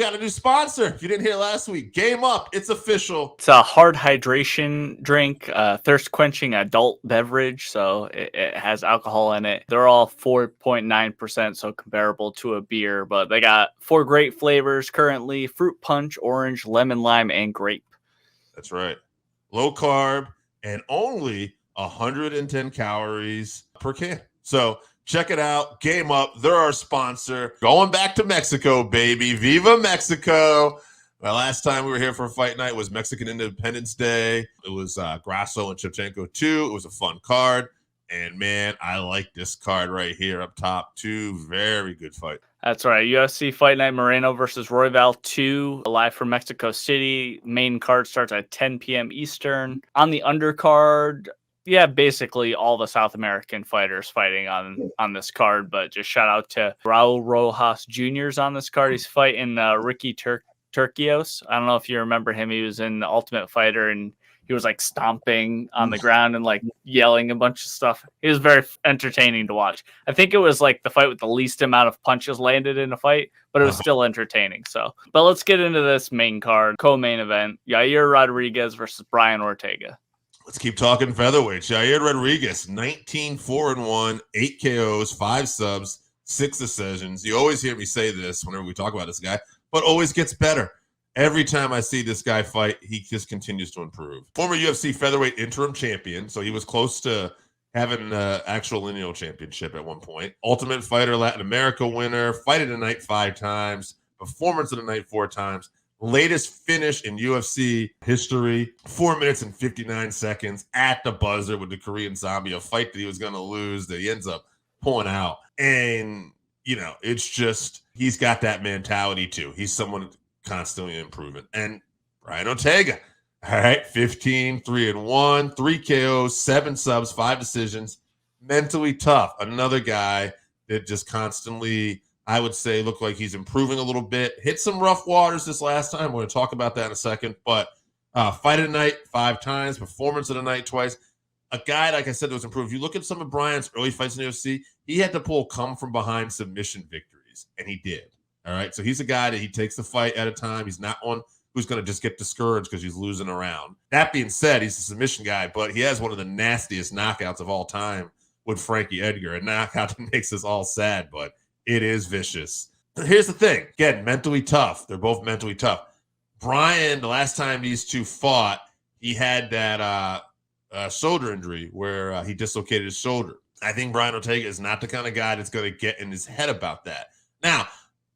got a new sponsor. If you didn't hear last week, Game Up. It's official. It's a hard hydration drink, thirst-quenching adult beverage, so it has alcohol in it. They're all 4.9%, so comparable to a beer, but they got 4 great flavors currently: fruit punch, orange, lemon, lime, and grape. That's right. Low carb and only 110 calories per can. So check it out. Game Up. They're our sponsor. Going back to Mexico, baby. Viva Mexico. Well, last time we were here for a fight night was Mexican Independence Day. It was Grasso and Shevchenko 2. It was a fun card. And, man, I like this card right here up top. 2 very good fights. That's right. UFC Fight Night Moreno versus Royval 2, live from Mexico City. Main card starts at 10 p.m. Eastern. On the undercard, basically all the South American fighters fighting on this card, but just shout out to Raul Rojas Jr.'s on this card. He's fighting Ricky Turquios. I don't know if you remember him. He was in The Ultimate Fighter, and he was like stomping on the ground and like yelling a bunch of stuff. It was very entertaining to watch. I think it was like the fight with the least amount of punches landed in a fight, but it was still entertaining. So, but let's get into this main card, co-main event: Yair Rodriguez versus Brian Ortega. Let's keep talking featherweights. Yair Rodriguez, 19-4-1, 8 KOs, 5 subs, 6 decisions. You always hear me say this whenever we talk about this guy, but always gets better. Every time I see this guy fight, he just continues to improve. Former UFC featherweight interim champion, so he was close to having an actual lineal championship at one point. Ultimate Fighter Latin America winner, fight of the night 5 times, performance of the night 4 times. Latest finish in UFC history, 4 minutes and 59 seconds at the buzzer with the Korean Zombie, a fight that he was going to lose that he ends up pulling out. And, it's just, he's got that mentality too. He's someone constantly improving. And Brian Ortega, all right, 15-3-1, 3 KOs, 7 subs, 5 decisions, mentally tough. Another guy that just constantly, I would say, looked like he's improving a little bit. Hit some rough waters this last time. We're going to talk about that in a second. But fight of the night 5 times, performance of the night twice. A guy, like I said, that was improved. If you look at some of Brian's early fights in the UFC, he had to pull come from behind submission victories, and he did. All right, so he's a guy that he takes the fight at a time. He's not one who's going to just get discouraged because he's losing around. That being said, he's a submission guy, but he has one of the nastiest knockouts of all time with Frankie Edgar, a knockout that makes us all sad, but it is vicious. Here's the thing. Again, mentally tough. They're both mentally tough. Brian, the last time these two fought, he had that shoulder injury where he dislocated his shoulder. I think Brian Ortega is not the kind of guy that's going to get in his head about that. Now,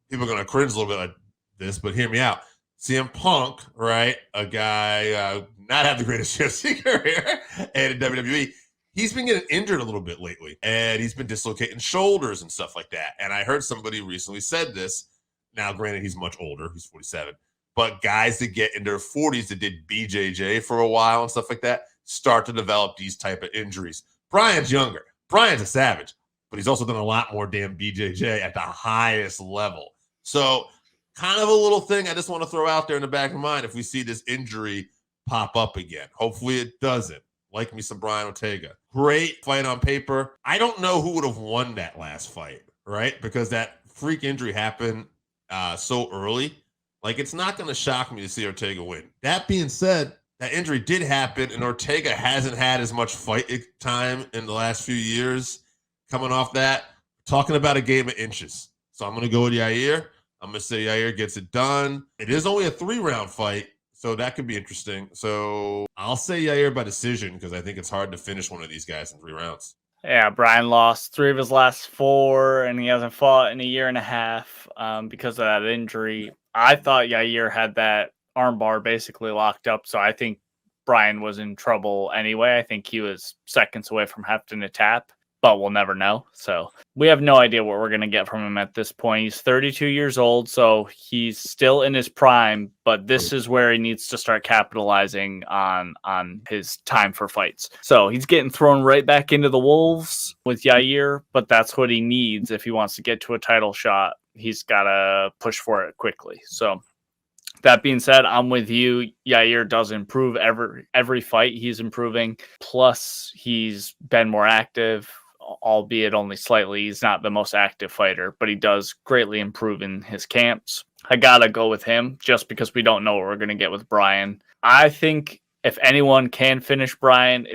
people are going to cringe a little bit like this, but hear me out. CM Punk, right, a guy not have the greatest UFC career and in WWE, he's been getting injured a little bit lately, and he's been dislocating shoulders and stuff like that. And I heard somebody recently said this. Now, granted, he's much older. He's 47. But guys that get in their 40s that did BJJ for a while and stuff like that start to develop these type of injuries. Brian's younger. Brian's a savage, but he's also done a lot more damn BJJ at the highest level. So kind of a little thing I just want to throw out there in the back of mind if we see this injury pop up again. Hopefully it doesn't. Like me some Brian Ortega. Great fight on paper. I don't know who would have won that last fight, right? Because that freak injury happened so early. Like, it's not going to shock me to see Ortega win. That being said, that injury did happen, and Ortega hasn't had as much fight time in the last few years coming off that. Talking about a game of inches. So I'm going to go with Yair. I'm going to say Yair gets it done. It is only a 3-round fight, so that could be interesting. So I'll say Yair by decision because I think it's hard to finish one of these guys in 3 rounds. Yeah, Brian lost 3 of his last 4, and he hasn't fought in a year and a half because of that injury. I thought Yair had that armbar basically locked up, so I think Brian was in trouble anyway. I think he was seconds away from having to tap, but we'll never know. So we have no idea what we're going to get from him at this point. He's 32 years old, so he's still in his prime, but this is where he needs to start capitalizing on his time for fights. So he's getting thrown right back into the wolves with Yair, but that's what he needs if he wants to get to a title shot. He's got to push for it quickly. So that being said, I'm with you. Yair does improve every fight. He's improving. Plus, he's been more active, albeit only slightly. He's not the most active fighter, but he does greatly improve in his camps. I gotta go with him just because we don't know what we're gonna get with Brian. I think if anyone can finish Brian,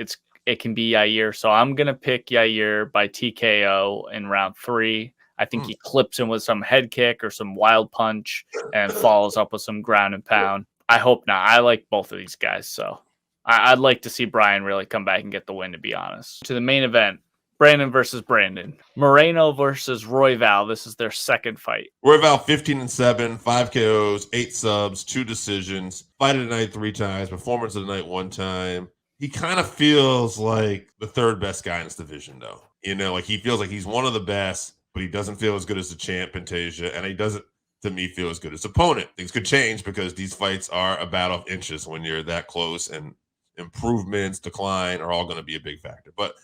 it can be Yair. So I'm gonna pick Yair by TKO in round 3. I think he clips him with some head kick or some wild punch and follows up with some ground and pound. I hope not. I like both of these guys, so I'd like to see Brian really come back and get the win, to be honest. To the main event, Brandon versus Brandon. Moreno versus Royval. This is their second fight. Royval 15-7, 5 KOs, 8 subs, 2 decisions. Fight of the night 3 times, performance of the night 1 time. He kind of feels like the third best guy in this division, though. You know, like he feels like he's one of the best, but he doesn't feel as good as the champ, Pantasia, and he doesn't, to me, feel as good as opponent. Things could change because these fights are a battle of inches when you're that close, and improvements, decline are all going to be a big factor. But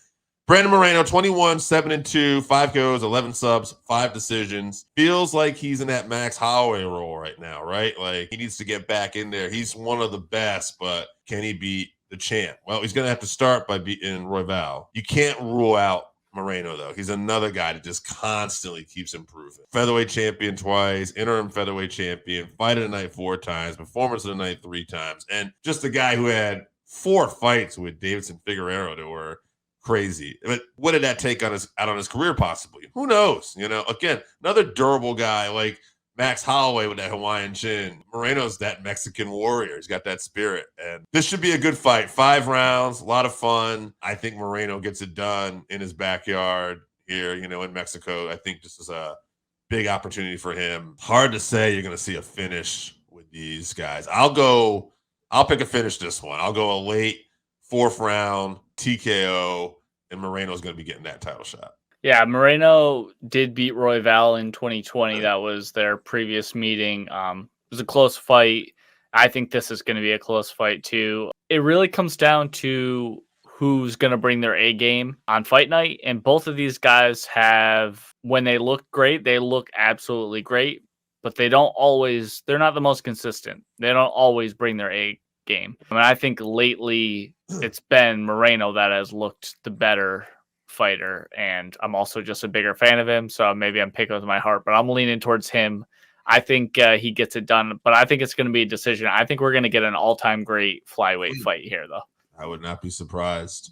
Brandon Moreno, 21-7-2, 5 KOs, 11 subs, 5 decisions. Feels like he's in that Max Holloway role right now, right? Like he needs to get back in there. He's one of the best, but can he beat the champ? Well, he's going to have to start by beating Royval. You can't rule out Moreno, though. He's another guy that just constantly keeps improving. Featherweight champion twice, interim featherweight champion, fight of the night 4 times, performance of the night 3 times, and just a guy who had 4 fights with Davidson Figueiredo that were crazy. But what did that take out on his career? Possibly, who knows? You know, again, another durable guy like Max Holloway with that Hawaiian chin. Moreno's that Mexican warrior. He's got that spirit, and this should be a good fight. 5 rounds, a lot of fun. I think Moreno gets it done in his backyard here, you know, in Mexico. I think this is a big opportunity for him. Hard to say you're going to see a finish with these guys. I'll pick a finish this one. I'll go a late 4th round TKO, and Moreno's going to be getting that title shot. Yeah, Moreno did beat Royval in 2020. That was their previous meeting. It was a close fight. I think this is going to be a close fight too. It really comes down to who's going to bring their A game on fight night. And both of these guys have, when they look great, they look absolutely great, but they're not the most consistent. They don't always bring their A game. I mean, I think lately it's been Moreno that has looked the better fighter, and I'm also just a bigger fan of him, so maybe I'm picking with my heart, but I'm leaning towards him. I think he gets it done, but I think it's going to be a decision. I think we're going to get an all-time great flyweight fight here, though. I would not be surprised.